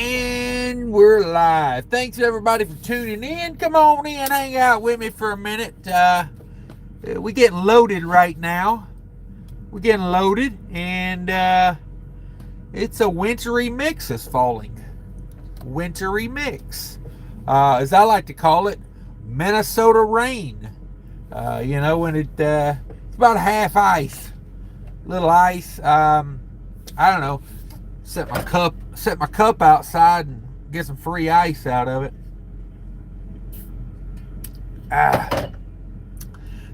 And we're live. Thanks everybody for tuning in. Come on in, hang out with me for a minute. We're getting loaded right now. We're getting loaded, and it's a wintry mix that's falling. Wintry mix. As I like to call it, Minnesota rain. When it's about half ice. Little ice. I don't know. Set my cup outside and get some free ice out of it.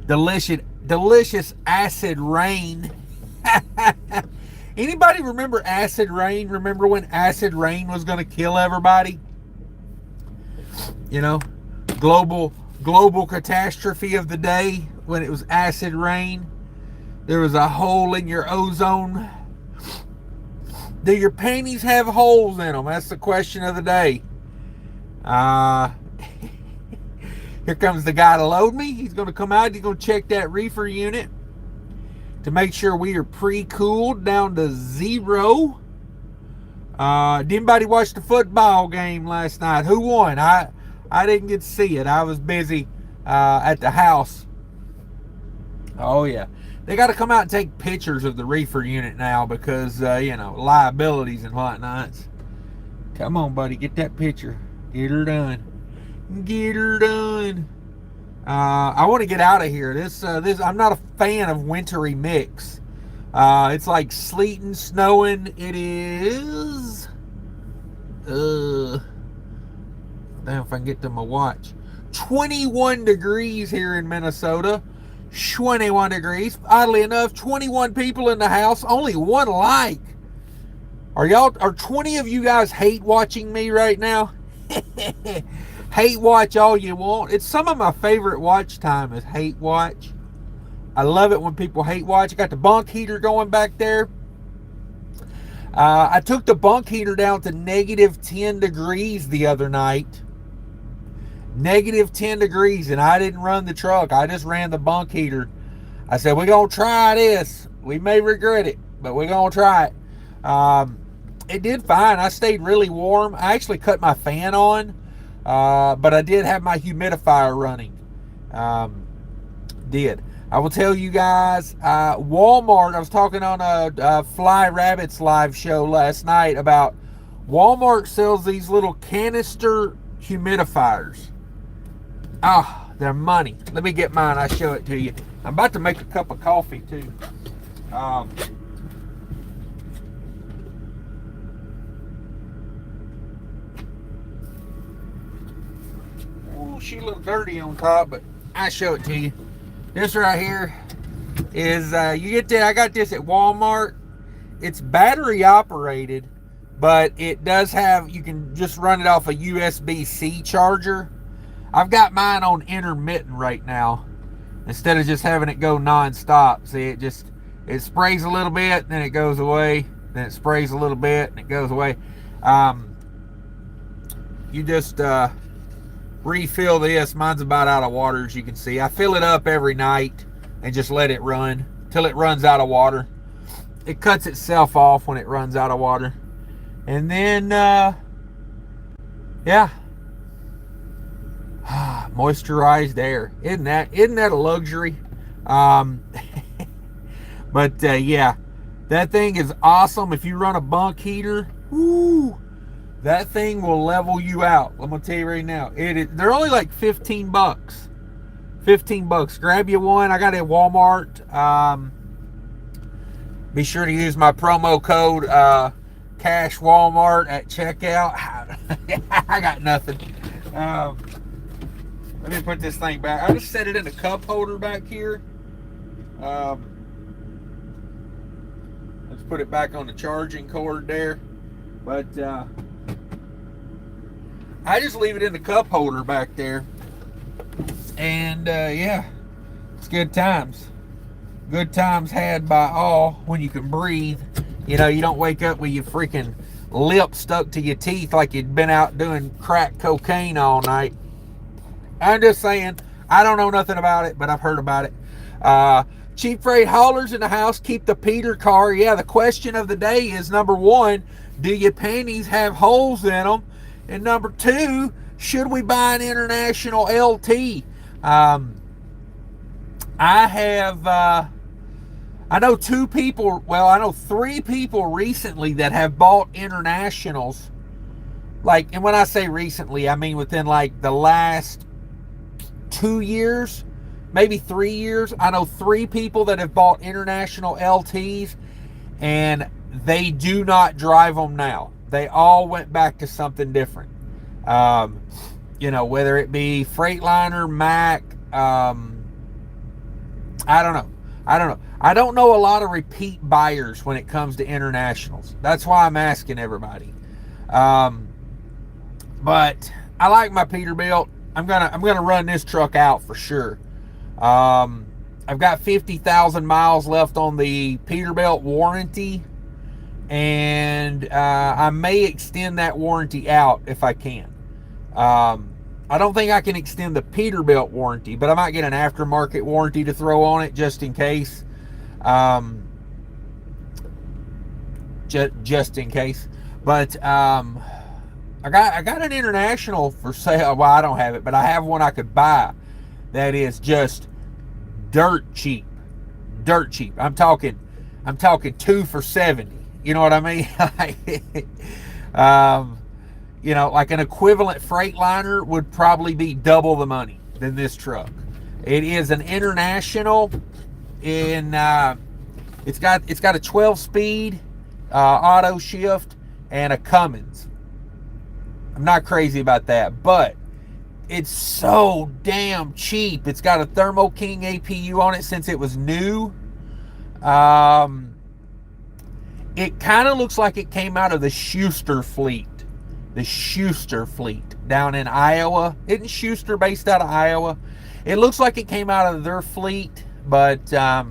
Delicious acid rain. Anybody remember acid rain? Remember when acid rain was going to kill everybody? You know, global catastrophe of the day when it was acid rain. There was a hole in your ozone. Do your panties have holes in them? That's the question of the day. Here comes the guy to load me. He's going to come out. He's going to check that reefer unit to make sure we are pre-cooled down to 0. Did anybody watch the football game last night? Who won? I didn't get to see it. I was busy at the house. Oh, yeah. They got to come out and take pictures of the reefer unit now because, liabilities and whatnots. Come on, buddy. Get that picture. Get her done. Get her done. I want to get out of here. This I'm not a fan of wintry mix. It's like sleeting, snowing. It is. Damn, if I can get to my watch. 21 degrees here in Minnesota. 21 degrees. Oddly enough, 21 people in the house, only one like. Are 20 of you guys hate watching me right now? Hate watch all you want. It's some of my favorite watch time is hate watch. I love it when people hate watch. I got the bunk heater going back there. I took the bunk heater down to negative 10 degrees the other night. Negative 10 degrees, and I didn't run the truck. I just ran the bunk heater. I said, we're going to try this. We may regret it, but we're going to try it. It did fine. I stayed really warm. I actually cut my fan on, but I did have my humidifier running. I will tell you guys, Walmart, I was talking on a Fly Rabbits live show last night about Walmart sells these little canister humidifiers. Oh, they're money. Let me get mine. I'll show it to you. I'm about to make a cup of coffee, too. Oh, she a little dirty on top, but I'll show it to you. This right here is, you get that. I got this at Walmart. It's battery operated, but it does have, you can just run it off a USB-C charger. I've got mine on intermittent right now instead of just having it go non-stop. See, it sprays a little bit, then it goes away, then it sprays a little bit, and it goes away. You just refill this. Mine's about out of water, as you can see. I fill it up every night and just let it run till it runs out of water. It cuts itself off when it runs out of water. And then, yeah. Moisturized air. Isn't that a luxury? But yeah, that thing is awesome. If you run a bunk heater, woo, that thing will level you out. I'm gonna tell you right now. They're only like 15 bucks. 15 bucks. Grab you one. I got it at Walmart. Be sure to use my promo code Cash Walmart at checkout. I got nothing. Let me put this thing back. I just set it in the cup holder back here. Let's put it back on the charging cord there. But I just leave it in the cup holder back there. And yeah, it's good times. Good times had by all when you can breathe. You know, you don't wake up with your freaking lip stuck to your teeth like you'd been out doing crack cocaine all night. I'm just saying, I don't know nothing about it, but I've heard about it. Cheap freight haulers in the house keep the Peter car. Yeah, the question of the day is, number one, do your panties have holes in them? And number two, should we buy an international LT? I know two people, well, I know three people recently that have bought internationals. Like, and when I say recently, I mean within like the last 2 years, maybe 3 years. I know three people that have bought international LTs, and they do not drive them now. They all went back to something different. You know, whether it be Freightliner, Mac, I don't know. I don't know a lot of repeat buyers when it comes to internationals. That's why I'm asking everybody. But I like my Peterbilt. I'm gonna run this truck out for sure. I've got 50,000 miles left on the Peterbilt warranty, and I may extend that warranty out if I can. I don't think I can extend the Peterbilt warranty, but I might get an aftermarket warranty to throw on it just in case. Just in case. But I got an international for sale. Well, I don't have it, but I have one I could buy that is just dirt cheap. Dirt cheap. I'm talking 2 for $70. You know what I mean? You know, like an equivalent Freightliner would probably be double the money than this truck. It is an international in it's got a 12-speed auto shift and a Cummins. I'm not crazy about that, but it's so damn cheap. It's got a thermoking APU on it since it was new. It kind of looks like it came out of the Schuster fleet. The Schuster fleet down in Iowa. Isn't Schuster based out of Iowa? It looks like it came out of their fleet, but I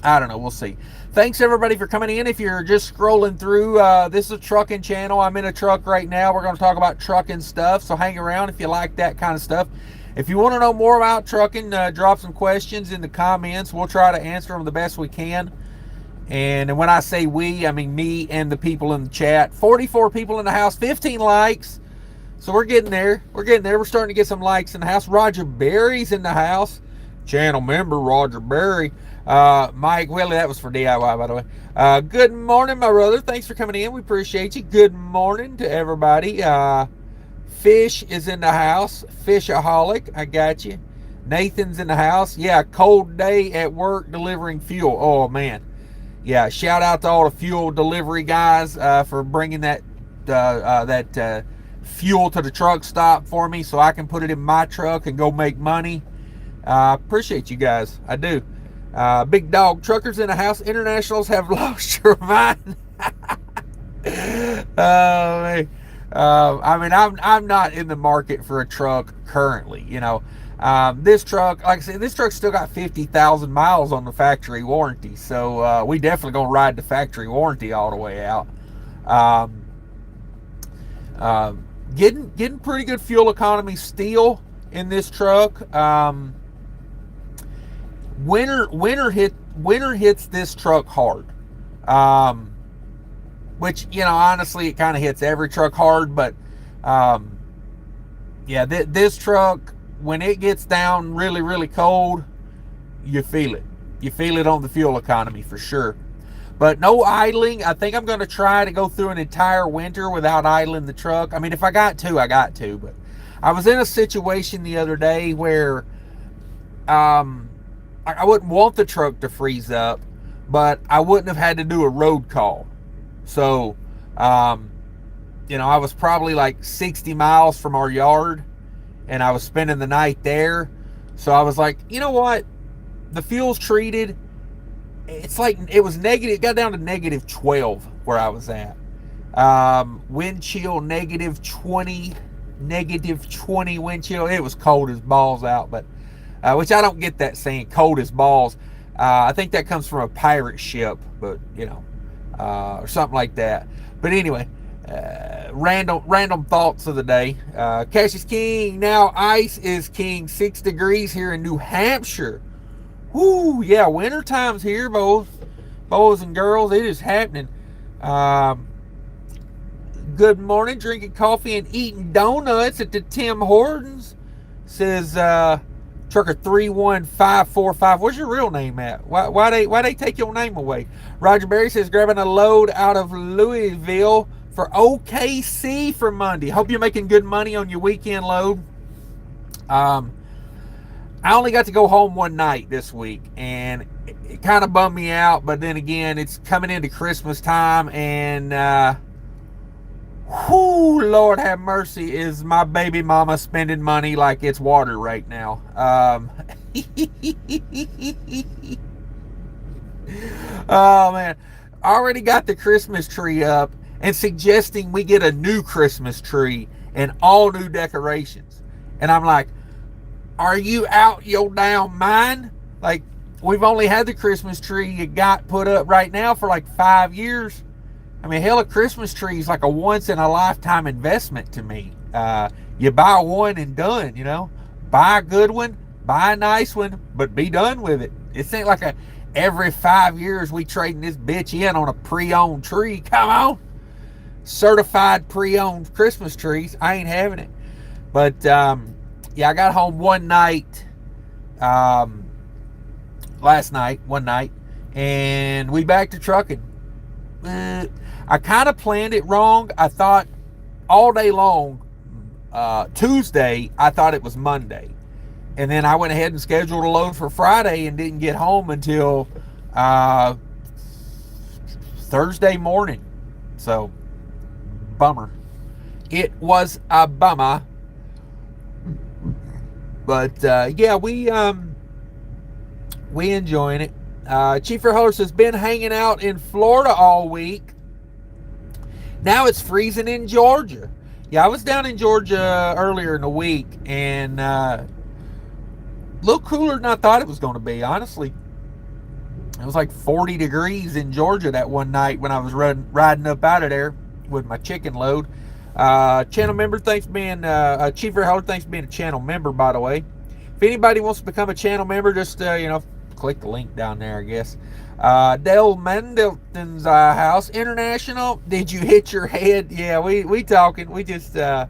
don't know. We'll see. Thanks everybody for coming in. If you're just scrolling through, this is a trucking channel. I'm in a truck right now. We're going to talk about trucking stuff, so hang around if you like that kind of stuff. If you want to know more about trucking, drop some questions in the comments. We'll try to answer them the best we can. And when I say we, I mean me and the people in the chat. 44 people in the house, 15 likes. So we're getting there. We're getting there. We're starting to get some likes in the house. Roger Berry's in the house. Channel member Roger Berry. Mike Willie, that was for DIY, by the way. Good morning, my brother. Thanks for coming in. We appreciate you. Good morning to everybody. Fish is in the house. Fishaholic, I got you. Nathan's in the house. Yeah, cold day at work delivering fuel. Oh, man. Yeah, shout out to all the fuel delivery guys for bringing that fuel to the truck stop for me so I can put it in my truck and go make money. Appreciate you guys. I do. Big dog truckers in the house. Internationals have lost your mind. I mean, I'm not in the market for a truck currently. You know, this truck, like I said, this truck's still got 50,000 miles on the factory warranty. So we definitely gonna ride the factory warranty all the way out. Getting pretty good fuel economy still in this truck. Winter hits this truck hard. Which, you know, honestly, it kind of hits every truck hard, but yeah, this truck, when it gets down really, really cold, you feel it. You feel it on the fuel economy for sure. But no idling. I think I'm going to try to go through an entire winter without idling the truck. I mean, if I got to, I got to. But I was in a situation the other day where I wouldn't want the truck to freeze up, but I wouldn't have had to do a road call. So, you know, I was probably like 60 miles from our yard, and I was spending the night there. So I was like, you know what? The fuel's treated. It's like, it was negative. It got down to negative 12 where I was at. Wind chill, negative 20 wind chill. It was cold as balls out, but, which I don't get that saying, cold as balls. I think that comes from a pirate ship, but, you know, or something like that. But anyway, random thoughts of the day. Cash is king. Now ice is king. 6 degrees here in New Hampshire Whoo, yeah, winter time's here, boys and girls. It is happening. Um, Good morning, drinking coffee and eating donuts at the Tim Hortons. Says Trucker 31545. Where's your real name at? Why they take your name away? Roger Berry says grabbing a load out of Louisville for OKC for Monday. Hope you're making good money on your weekend load. I only got to go home one night this week, and it kind of bummed me out. But then again, it's coming into Christmas time, and whoo, Lord have mercy, is my baby mama spending money like it's water right now. Oh man, already got the Christmas tree up and suggesting we get a new Christmas tree and all new decorations, and I'm like, are you out your damn mind? Like, we've only had the Christmas tree you got put up right now for like 5 years. I mean, hell, a Christmas tree is like a once in a lifetime investment to me. You buy one and done, you know. Buy a good one, buy a nice one, but be done with it. It ain't like every 5 years we trading this bitch in on a pre-owned tree. Come on. Certified pre-owned Christmas trees. I ain't having it. But, yeah, I got home one night, last night, one night, and we back to trucking. I kind of planned it wrong. I thought all day long, Tuesday, I thought it was Monday. And then I went ahead and scheduled a load for Friday and didn't get home until Thursday morning. So, bummer. It was a bummer. But yeah, we enjoying it. Chief Holler says been hanging out in Florida all week. Now it's freezing in Georgia. Yeah, I was down in Georgia earlier in the week, and a little cooler than I thought it was going to be. Honestly, it was like 40 degrees in Georgia that one night when I was riding up out of there with my chicken load. Channel member, thanks for being Chief Holler, thanks for being a channel member, by the way. If anybody wants to become a channel member, just click the link down there, I guess. Dale Mendelton's house international. Did you hit your head? Yeah, we talking. We just yeah,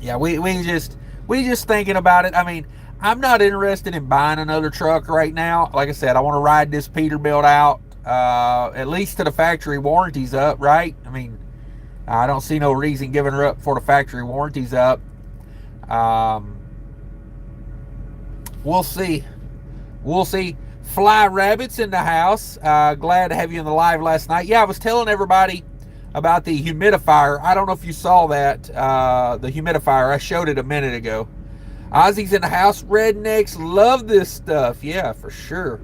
we just thinking about it. I mean, I'm not interested in buying another truck right now. Like I said, I want to ride this Peterbilt out. At least to the factory warranty's up, right? I mean, I don't see no reason giving her up before the factory warranty's up. We'll see. Fly Rabbit's in the house. Glad to have you in the live last night. Yeah, I was telling everybody about the humidifier. I don't know if you saw that. The humidifier. I showed it a minute ago. Ozzy's in the house. Rednecks love this stuff. Yeah, for sure.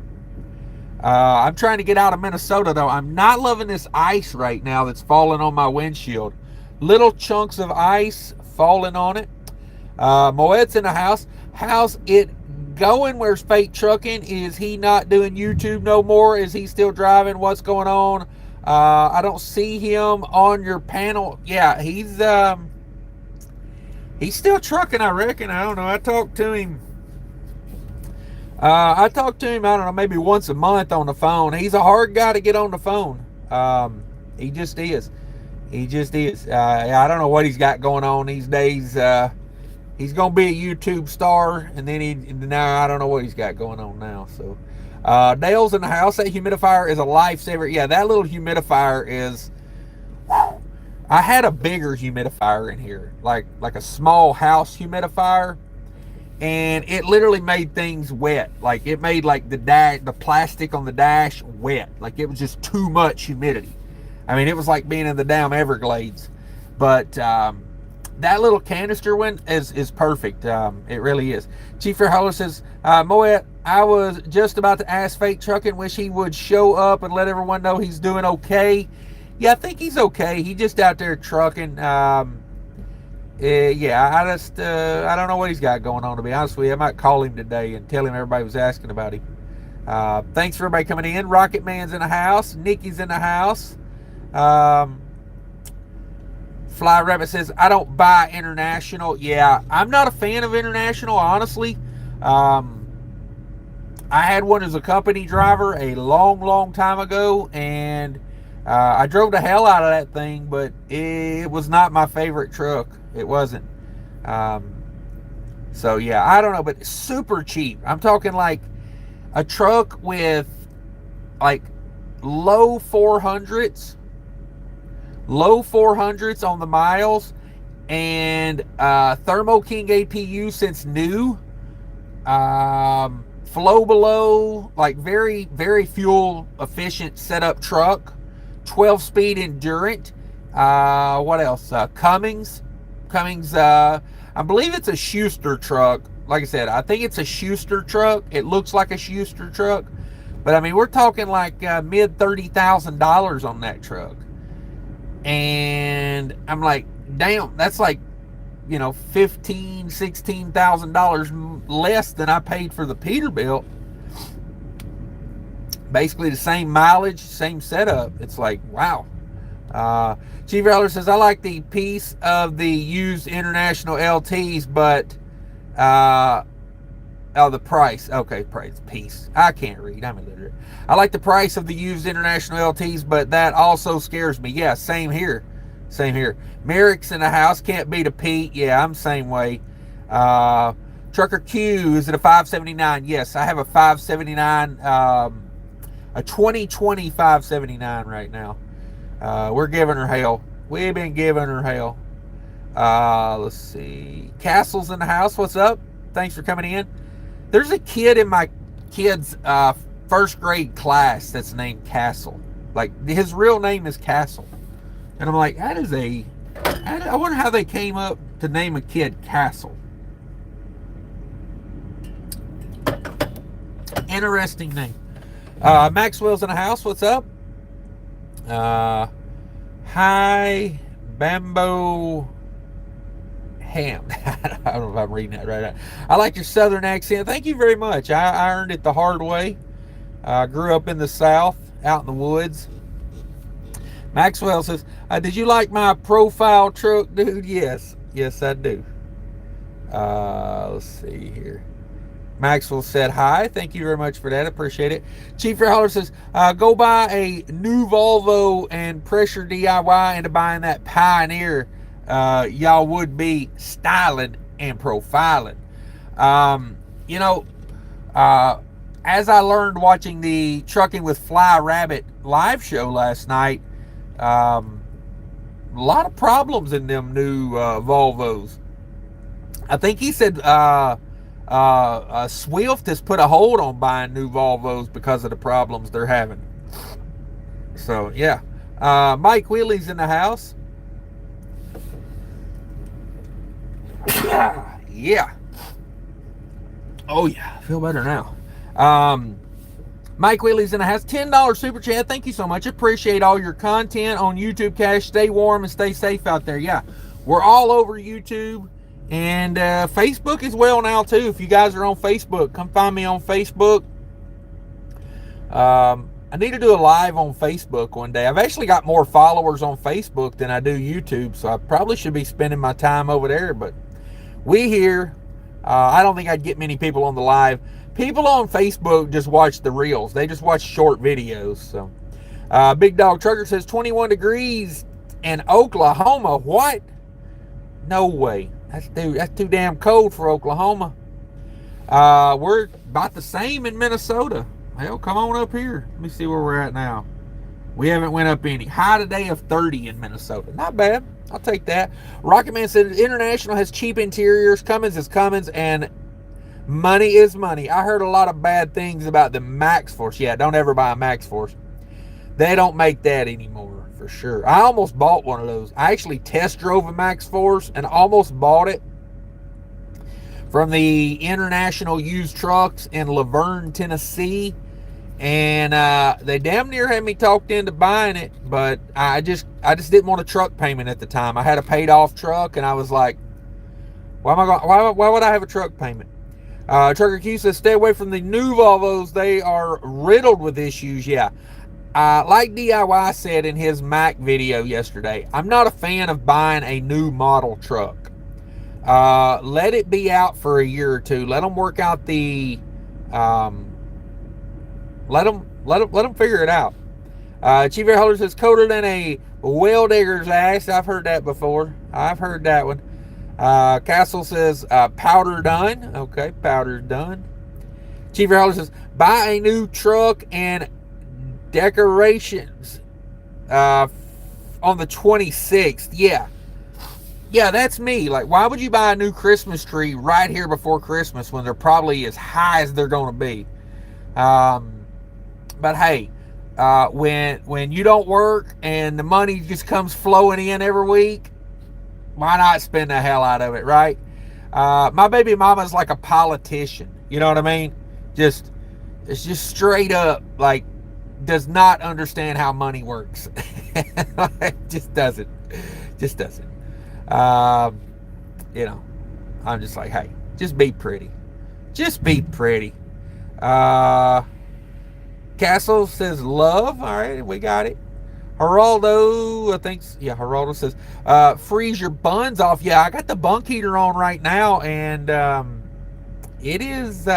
I'm trying to get out of Minnesota, though. I'm not loving this ice right now that's falling on my windshield. Little chunks of ice falling on it. Moet's in the house. How's it going? Where's Fate Trucking? Is he not doing YouTube no more? Is he still driving? What's going on? I don't see him on your panel. Yeah, he's still trucking, I reckon. I don't know. I talked to him, I don't know, maybe once a month on the phone. He's a hard guy to get on the phone. He just is. I don't know what he's got going on these days. He's going to be a YouTube star, and then now I don't know what he's got going on now. So, Dale's in the house. That humidifier is a lifesaver. Yeah, that little humidifier is, whew. I had a bigger humidifier in here, like a small house humidifier. And it literally made things wet. Like, it made like the plastic on the dash wet. Like, it was just too much humidity. I mean, it was like being in the damn Everglades. But that little canister one is perfect. It really is. Chief Holler says, Moet, I was just about to ask Fate Trucking, wish he would show up and let everyone know he's doing okay. Yeah, I think he's okay. He's just out there trucking. Yeah, I don't know what he's got going on, to be honest with you. I might call him today and tell him everybody was asking about him. Thanks for everybody coming in. Rocket Man's in the house. Nikki's in the house. Fly Rabbit says, I don't buy international. Yeah, I'm not a fan of international, honestly. I had one as a company driver a long time ago, and I drove the hell out of that thing, but it was not my favorite truck. It wasn't. So yeah, I don't know, but super cheap. I'm talking like a truck with like low 400s on the miles, and thermoking APU since new. Flow below, like very fuel efficient setup truck. 12-speed Endurant. What else? Cummins. I believe it's a Schuster truck. Like I said, I think it's a Schuster truck. It looks like a Schuster truck. But I mean, we're talking like mid $30,000 on that truck. And I'm like, damn, that's like, $15,000, $16,000 less than I paid for the Peterbilt. Basically the same mileage, same setup. It's like, wow. Chief Rattler says, I like the piece of the used international LTs, but the price. Okay, price, piece. I can't read. I'm illiterate. I like the price of the used international LTs, but that also scares me. Yeah, same here. Mavericks in the house, can't beat a Pete. Yeah, I'm the same way. Trucker Q, is it a 579? Yes, I have a 579, a 2020 579 right now. We're giving her hell. We've been giving her hell. Let's see. Castle's in the house. What's up? Thanks for coming in. There's a kid in my kid's first grade class that's named Castle. Like, his real name is Castle. And I'm like, I wonder how they came up to name a kid Castle. Interesting name. Maxwell's in the house. What's up? Hi, Bambo Ham. I don't know if I'm reading that right. I like your southern accent. Thank you very much. I earned it the hard way. Grew up in the South, out in the woods. Maxwell says, did you like my profile truck, dude? Yes, I do. Let's see here. Maxwell said hi. Thank you very much for that. Appreciate it. Chief Holler says, go buy a new Volvo and pressure DIY into buying that Pioneer. Y'all would be styling and profiling. As I learned watching the Trucking with Fly Rabbit live show last night, a lot of problems in them new Volvos. I think he said Swift has put a hold on buying new Volvos because of the problems they're having. So yeah, Mike Wheely's in the house. Yeah. Oh yeah, I feel better now. Mike Wheely's in the house. $10 super chat. Thank you so much. Appreciate all your content on YouTube, Cash. Stay warm and stay safe out there. Yeah, we're all over YouTube and Facebook as well now too. If you guys are on Facebook, come find me on Facebook. I need to do a live on Facebook one day. I've actually got more followers on Facebook than I do YouTube, so I probably should be spending my time over there. But we here, I don't think I'd get many people on the live. People on Facebook just watch the reels. They just watch short videos. So, Big Dog Trucker says 21 degrees in Oklahoma. What? No way. That's too damn cold for Oklahoma. We're about the same in Minnesota. Hell, come on up here. Let me see where we're at now. We haven't went up any. High today of 30 in Minnesota. Not bad. I'll take that. Rocketman said International has cheap interiors. Cummins is Cummins, and money is money. I heard a lot of bad things about the Max Force. Yeah, don't ever buy a Max Force. They don't make that anymore, for sure. I almost bought one of those. I actually test drove a Max Force and almost bought it from the International Used Trucks in Laverne, Tennessee. And they damn near had me talked into buying it, but I just didn't want a truck payment at the time. I had a paid off truck, and I was like, why would I have a truck payment? Trucker Q says, stay away from the new Volvos. They are riddled with issues. Yeah. Like DIY said in his Mac video yesterday, I'm not a fan of buying a new model truck. Let it be out for a year or two. Let them work out the, let them figure it out. Chief Air Holder says colder than a well digger's ass. I've heard that before. I've heard that one. Castle says powder done. Okay, powder's done. Chief Air Holder says buy a new truck and decorations on the 26th. Yeah, that's me. Like, why would you buy a new Christmas tree right here before Christmas when they're probably as high as they're going to be? But hey, when you don't work and the money just comes flowing in every week, why not spend the hell out of it, right? My baby mama's like a politician. You know what I mean? It's just straight up like does not understand how money works. Just doesn't. You know, I'm just like, hey, just be pretty. Just be pretty. Castle says love. All right, we got it. Geraldo, I think, yeah, Geraldo says, freeze your buns off. Yeah, I got the bunk heater on right now, and it is,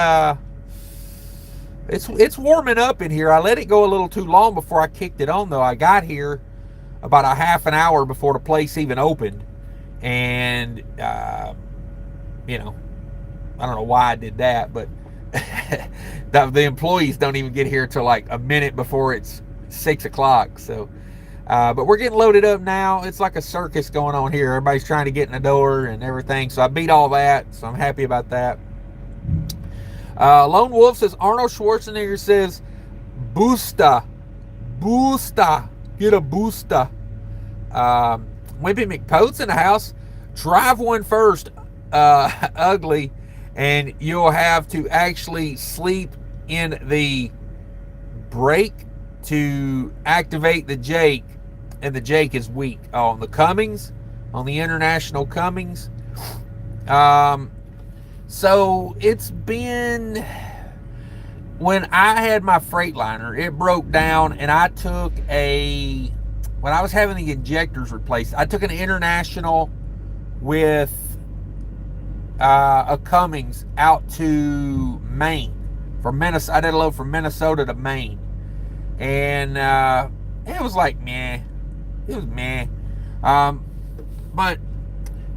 it's warming up in here. I let it go a little too long before I kicked it on, though. I got here about a half an hour before the place even opened, and, you know, I don't know why I did that, but the employees don't even get here till like a minute before it's 6 o'clock. So, but we're getting loaded up now. It's like a circus going on here. Everybody's trying to get in the door and everything. So I beat all that. So I'm happy about that. Lone Wolf says Arnold Schwarzenegger says boosta, get a boosta. Wimpy McPote's in the house. Drive one first, ugly, and you'll have to actually sleep in the brake to activate the Jake, and the Jake is weak. Oh, on the Cummings, on the International Cummings. So it's been, when I had my Freightliner, it broke down, and I took when I was having the injectors replaced, I took an International with a Cummings out to Maine, from Minnesota. I did a load from Minnesota to Maine, and it was like meh. It was meh. But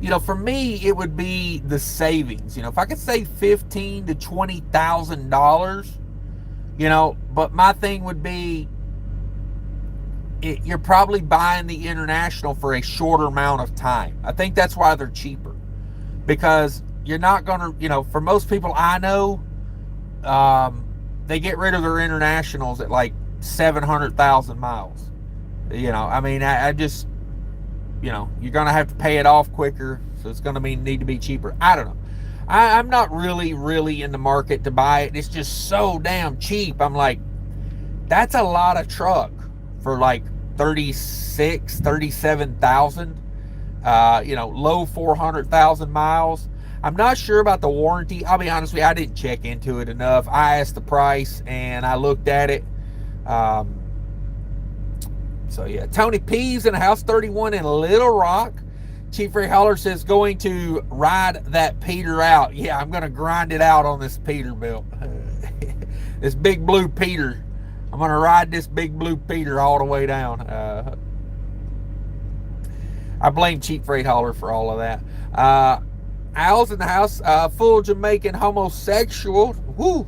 you know, for me, it would be the savings. You know, if I could save $15,000 to $20,000, you know. But my thing would be, you're probably buying the International for a shorter amount of time. I think that's why they're cheaper, because you're not going to, you know, for most people I know, they get rid of their Internationals at like 700,000 miles. You know, I mean, I just, you know, you're going to have to pay it off quicker, so it's going to need to be cheaper. I don't know. I'm not really in the market to buy it. It's just so damn cheap. I'm like, that's a lot of truck for like 37,000. You know, low 400,000 miles. I'm not sure about the warranty. I'll be honest with you, I didn't check into it enough. I asked the price and I looked at it. So yeah, Tony P's in the house, 31 in Little Rock. Chief Ray Holler says going to ride that Peter out. Yeah, I'm going to grind it out on this Peterbilt. This big blue Peter. I'm going to ride this big blue Peter all the way down. I blame Cheap Freight Hauler for all of that. Al's in the house, full Jamaican homosexual. Woo!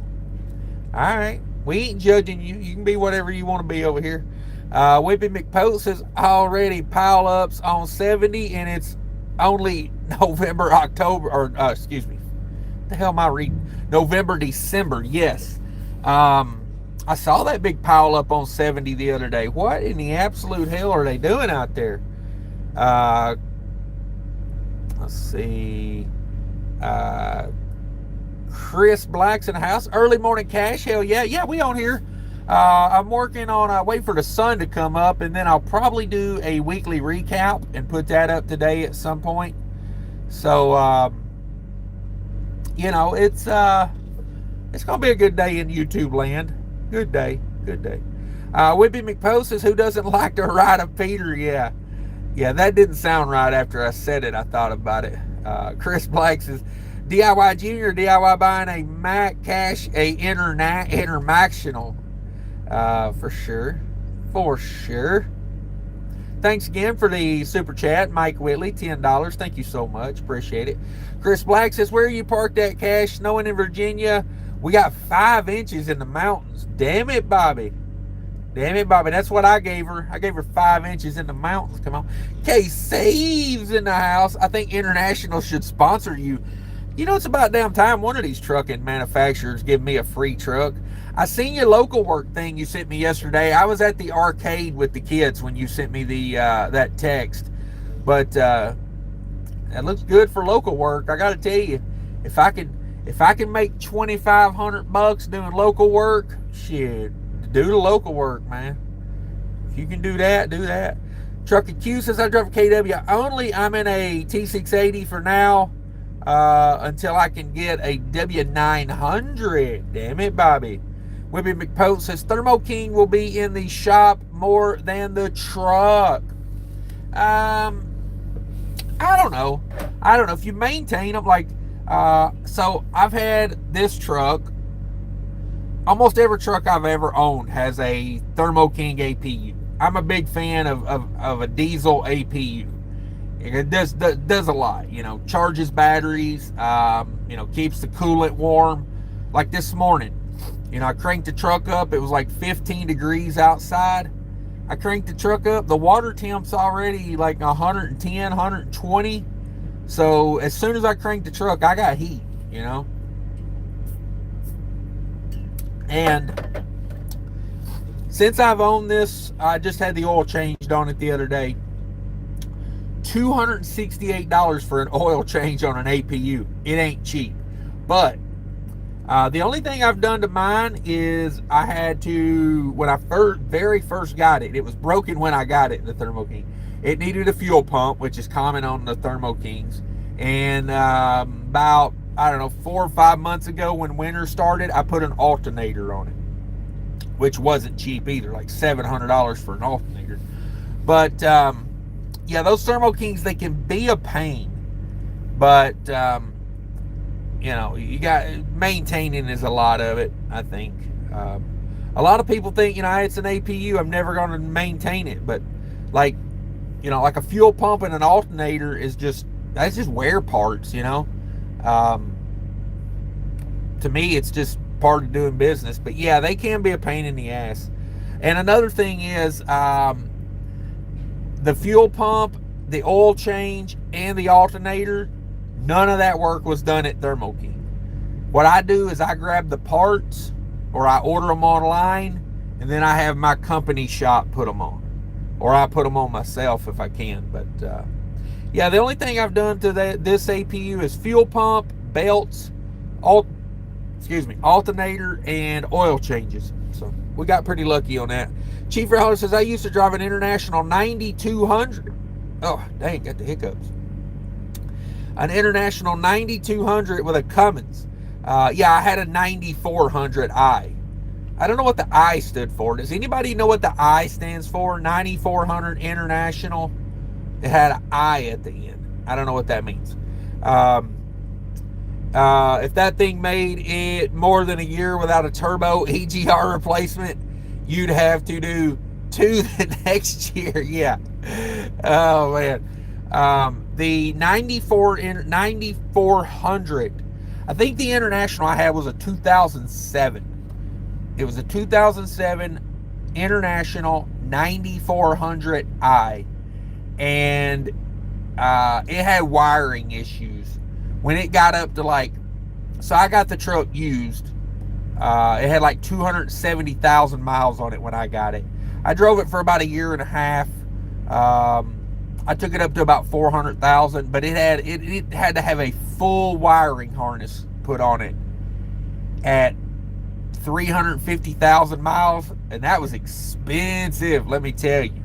All right, we ain't judging you. You can be whatever you want to be over here. Whippy McPote says already pile ups on 70, and it's only November, October, or excuse me, what the hell am I reading? November, December. Yes. I saw that big pile up on 70 the other day. What in the absolute hell are they doing out there? Let's see. Chris Black's in the house. Early morning cash. Hell yeah. Yeah, we on here. I'm working on wait for the sun to come up, and then I'll probably do a weekly recap and put that up today at some point. So you know, it's gonna be a good day in YouTube land. Good day. Whippy McPost says, who doesn't like to ride a Peter? Yeah, that didn't sound right after I said it. I thought about it. Chris Black says, DIY Junior, DIY buying a Mac Cash, a international. For sure. For sure. Thanks again for the super chat, Mike Whitley, $10. Thank you so much. Appreciate it. Chris Black says, where are you parked at, Cash? Snowing in Virginia. We got 5 inches in the mountains. Damn it, Bobby. Damn it, Bobby. That's what I gave her. I gave her 5 inches in the mountains. Come on. K-Saves in the house. I think International should sponsor you. You know, it's about damn time one of these trucking manufacturers give me a free truck. I seen your local work thing you sent me yesterday. I was at the arcade with the kids when you sent me the that text. But it looks good for local work. I got to tell you, if I can make $2,500 doing local work, shit, do the local work, man. If you can do that, do that. Trucker Q says, I drive a KW only. I'm in a T680 for now until I can get a W900. Damn it, Bobby. Whippy McPost says, Thermo King will be in the shop more than the truck. I don't know. If you maintain them, like, so I've had this truck. Almost every truck I've ever owned has a Thermo King APU. I'm a big fan of a diesel APU. It does a lot, you know, charges batteries, you know, keeps the coolant warm. Like this morning, you know, I cranked the truck up. It was like 15 degrees outside. I cranked the truck up. The water temp's already like 110, 120. So as soon as I cranked the truck, I got heat, you know. And since I've owned this, I just had the oil changed on it the other day. $268 for an oil change on an APU. It ain't cheap. But the only thing I've done to mine is I had to, when I very first got it, it was broken when I got it, the Thermo King. It needed a fuel pump, which is common on the Thermo Kings. And about, I don't know, 4 or 5 months ago when winter started, I put an alternator on it, which wasn't cheap either, like $700 for an alternator. But yeah, those Thermo Kings, they can be a pain, but you know, you got maintaining is a lot of it. I think a lot of people think, you know, it's an APU, I'm never going to maintain it, but like, you know, like a fuel pump and an alternator is just, that's just wear parts, you know. To me, it's just part of doing business. But yeah, they can be a pain in the ass. And another thing is the fuel pump, the oil change, and the alternator, none of that work was done at Thermo King. What I do is I grab the parts, or I order them online, and then I have my company shop put them on, or I put them on myself if I can. But yeah, the only thing I've done to this APU is fuel pump, belts, alternator, and oil changes. So we got pretty lucky on that. Chief Reholler says, I used to drive an International 9200. Oh, dang, got the hiccups. An International 9200 with a Cummins. Yeah, I had a 9400i. I don't know what the I stood for. Does anybody know what the I stands for? 9400 International. It had an I at the end. I don't know what that means. If that thing made it more than a year without a turbo EGR replacement, you'd have to do 2 the next year. Yeah. Oh, man. The 9400, I think the International I had was a 2007. It was a 2007 International 9400i. And it had wiring issues. When it got up to like, so I got the truck used. It had like 270,000 miles on it when I got it. I drove it for about 1.5 years. I took it up to about 400,000, but it had to have a full wiring harness put on it at 350,000 miles, and that was expensive. Let me tell you,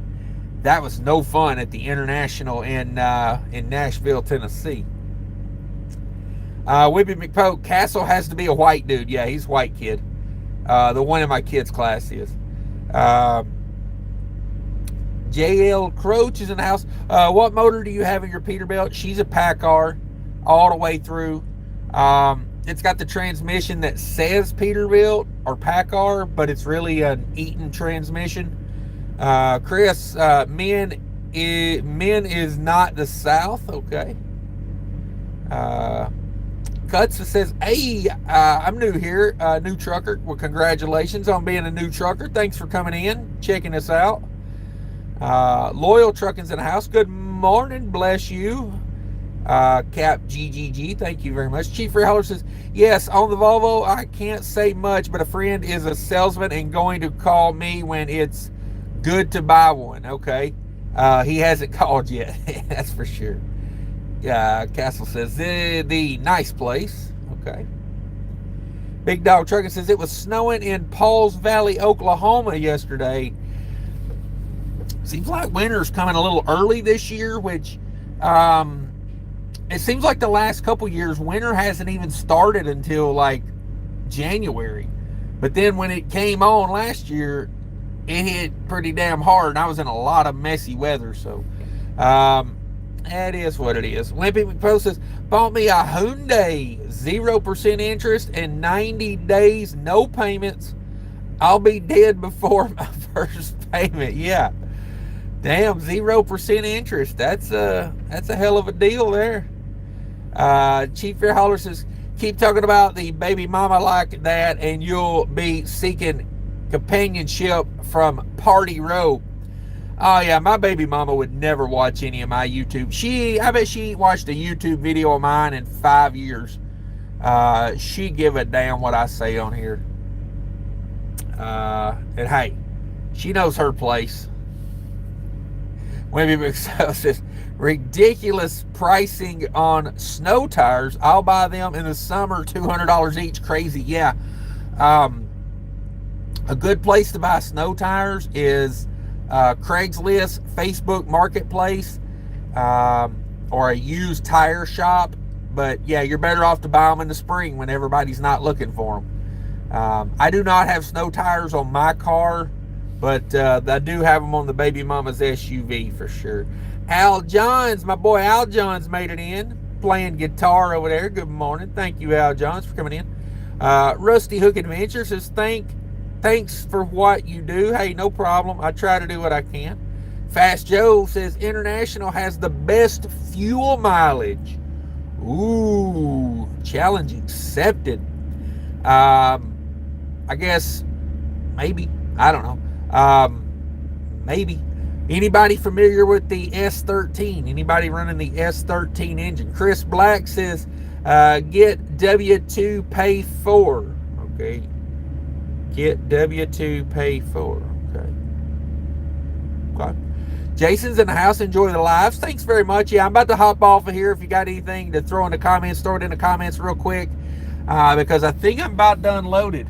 that was no fun at the International in Nashville, Tennessee. Whippy McPoke, Castle has to be a white dude. Yeah, he's a white kid. The one in my kids' class is. JL Croach is in the house. What motor do you have in your Peterbilt? She's a Paccar. all the way through. It's got the transmission that says Peterbilt or Paccar, but it's really an Eaton transmission. Chris, men is not the South. Okay. Cuts says, hey, I'm new here, new trucker. Well, congratulations on being a new trucker. Thanks for coming in, checking us out. Loyal Trucking's in the house. Good morning, bless you. Cap GGG, thank you very much. Chief Rehaler says, yes, on the Volvo, I can't say much, but a friend is a salesman and going to call me when it's good to buy one. Okay. He hasn't called yet. That's for sure. Castle says, the nice place. Okay. Big Dog Trucking says, it was snowing in Pauls Valley, Oklahoma yesterday. Seems like winter's coming a little early this year, which it seems like the last couple years winter hasn't even started until like January. But then when it came on last year, it hit pretty damn hard, and I was in a lot of messy weather. So that is what it is. Limpy McPost says, bought me a Hyundai, 0% interest and 90 days, no payments. I'll be dead before my first payment. Yeah. Damn, 0% interest. That's a hell of a deal there. Chief Fair Holler says, keep talking about the baby mama like that and you'll be seeking companionship from Party Row. Oh yeah, my baby mama would never watch any of my YouTube. I bet she ain't watched a YouTube video of mine in 5 years. She give a damn what I say on here. And hey, she knows her place. Webby McSell says, ridiculous pricing on snow tires. I'll buy them in the summer, $200 each. Crazy. Yeah. A good place to buy snow tires is Craigslist, Facebook Marketplace, or a used tire shop. But yeah, you're better off to buy them in the spring when everybody's not looking for them. I do not have snow tires on my car, but I do have them on the baby mama's SUV for sure. Al Johns, my boy Al Johns made it in, playing guitar over there. Good morning. Thank you, Al Johns, for coming in. Rusty Hook Adventure says, thanks for what you do. Hey, no problem. I try to do what I can. Fast Joe says, International has the best fuel mileage. Ooh, challenge accepted. I guess, maybe. I don't know. Maybe. Anybody familiar with the S13? Anybody running the S13 engine? Chris Black says, get W2 pay for. Okay. Get W2 pay for. Okay. Jason's in the house. Enjoy the lives. Thanks very much. Yeah, I'm about to hop off of here. If you got anything to throw in the comments, throw it in the comments real quick. Because I think I'm about done loaded.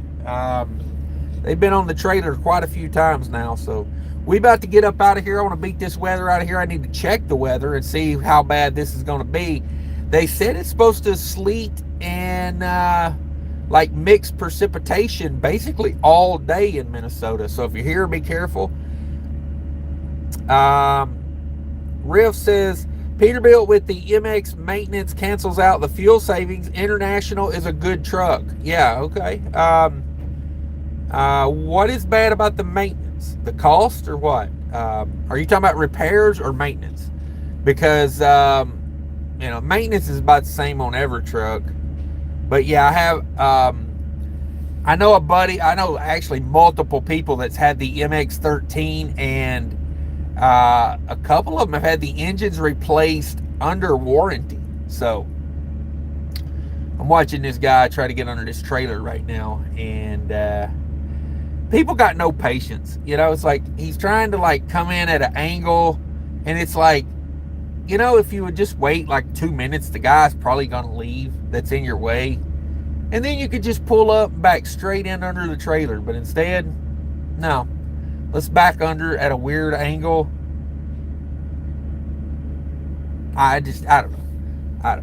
They've been on the trailer quite a few times now. So we about to get up out of here. I want to beat this weather out of here. I need to check the weather and see how bad this is going to be. They said it's supposed to sleet and like mixed precipitation basically all day in Minnesota. So if you're here, be careful. Riff says, Peterbilt with the MX maintenance cancels out the fuel savings. International is a good truck. Yeah, okay. What is bad about the maintenance? The cost or what? Are you talking about repairs or maintenance? Because, maintenance is about the same on every truck. But yeah, I have, I know actually multiple people that's had the MX-13 and a couple of them have had the engines replaced under warranty. So I'm watching this guy try to get under this trailer right now, and people got no patience. It's like he's trying to like come in at an angle, and it's like, if you would just wait like 2 minutes, the guy's probably gonna leave that's in your way, and then you could just pull up and back straight in under the trailer. But instead, no. Let's back under at a weird angle. I don't know.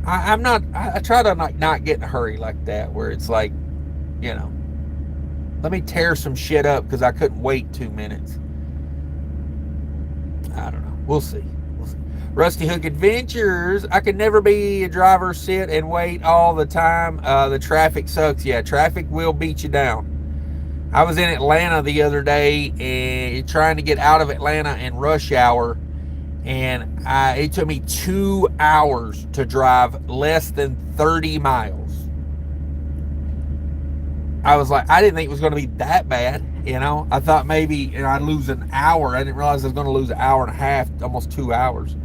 I try to not get in a hurry like that, where it's like, let me tear some shit up because I couldn't wait 2 minutes. I don't know. We'll see. Rusty Hook Adventures. I could never be a driver, sit and wait all the time. The traffic sucks. Yeah, traffic will beat you down. I was in Atlanta the other day and trying to get out of Atlanta in rush hour, and it took me 2 hours to drive less than 30 miles. I was like, I didn't think it was going to be that bad, you know. I thought maybe I'd lose an hour. I didn't realize I was going to lose an hour and a half, almost 2 hours.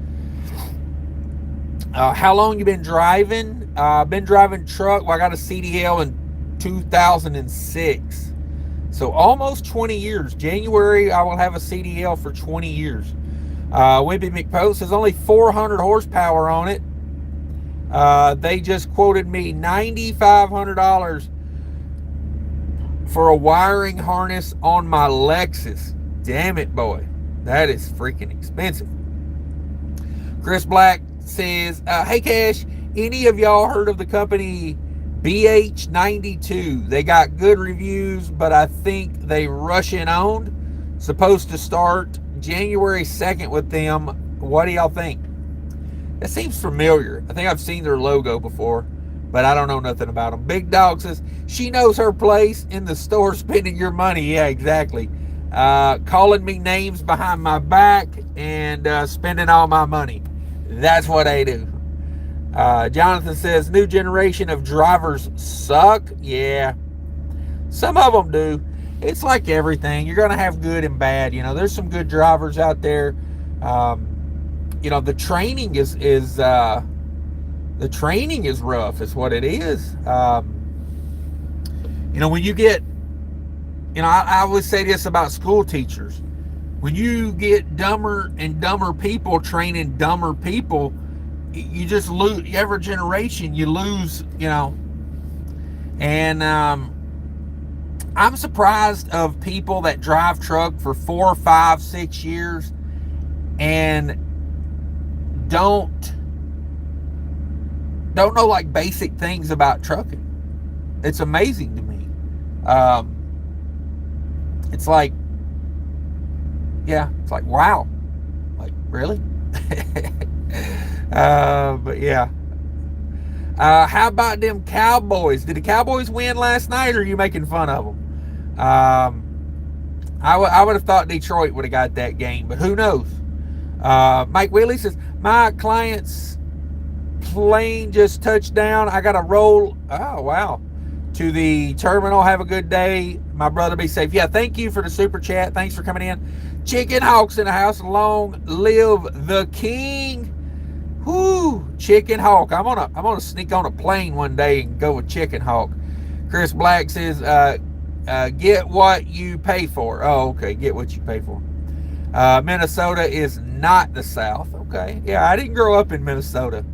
How long you been driving? I've been driving truck. Well, I got a CDL in 2006. So almost 20 years. January, I will have a CDL for 20 years. Wimpy McPost has only 400 horsepower on it. They just quoted me $9,500 for a wiring harness on my Lexus. Damn it, boy. That is freaking expensive. Chris Black says, hey, Cash, any of y'all heard of the company BH92? They got good reviews, but I think they Russian owned. Supposed to start January 2nd with them. What do y'all think? That seems familiar. I think I've seen their logo before, but I don't know nothing about them. Big Dog says, she knows her place in the store spending your money. Yeah, exactly. Calling me names behind my back and spending all my money. That's what they do. Jonathan says, new generation of drivers suck. Yeah, some of them do. It's like everything. You're going to have good and bad. You know, there's some good drivers out there. You know, the training is rough, is what it is. You know, when you get, you know, I always say this about school teachers. When you get dumber and dumber people training dumber people, you just lose. Every generation you lose, you know. And I'm surprised of people that drive truck for 4, 5, 6 years and don't know like basic things about trucking. It's amazing to me. It's like, yeah, it's like, wow, like, really? But yeah. How about them Cowboys? Did the Cowboys win last night, or are you making fun of them? I would have thought Detroit would have got that game, but who knows? Mike Willie says, my client's plane just touched down. I got to roll. Oh, wow. To the terminal. Have a good day. My brother, be safe. Yeah, thank you for the super chat. Thanks for coming in. Chicken Hawks in the house. Long live the king. Whoo, Chicken Hawk. I'm gonna sneak on a plane one day and go with Chicken Hawk. Chris Black says, get what you pay for. Oh, okay, get what you pay for. Minnesota is not the South. Okay, yeah, I didn't grow up in Minnesota,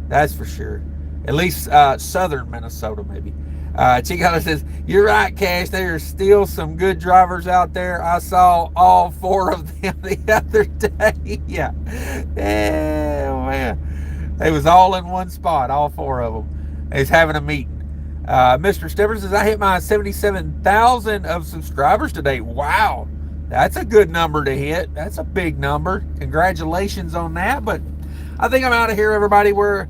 that's for sure. At least southern Minnesota, maybe. Chico says, you're right, Cash. There are still some good drivers out there. I saw all 4 of them the other day. Yeah. Oh, man. They was all in one spot, all 4 of them. They was having a meeting. Mr. Stebbers says, I hit my 77,000 of subscribers today. Wow. That's a good number to hit. That's a big number. Congratulations on that. But I think I'm out of here, everybody. We're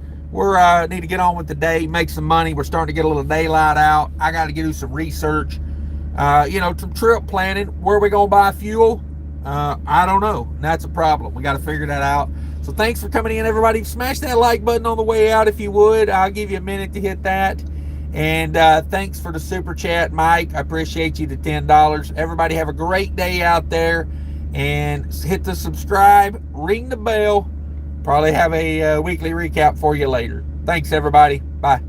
need to get on with the day, make some money. We're starting to get a little daylight out. I got to do some research, you know, some trip planning. Where are we going to buy fuel? I don't know. That's a problem. We got to figure that out. So thanks for coming in, everybody. Smash that like button on the way out if you would. I'll give you a minute to hit that. And thanks for the super chat, Mike. I appreciate you, the $10. Everybody have a great day out there. And hit the subscribe, ring the bell. Probably have a weekly recap for you later. Thanks, everybody. Bye.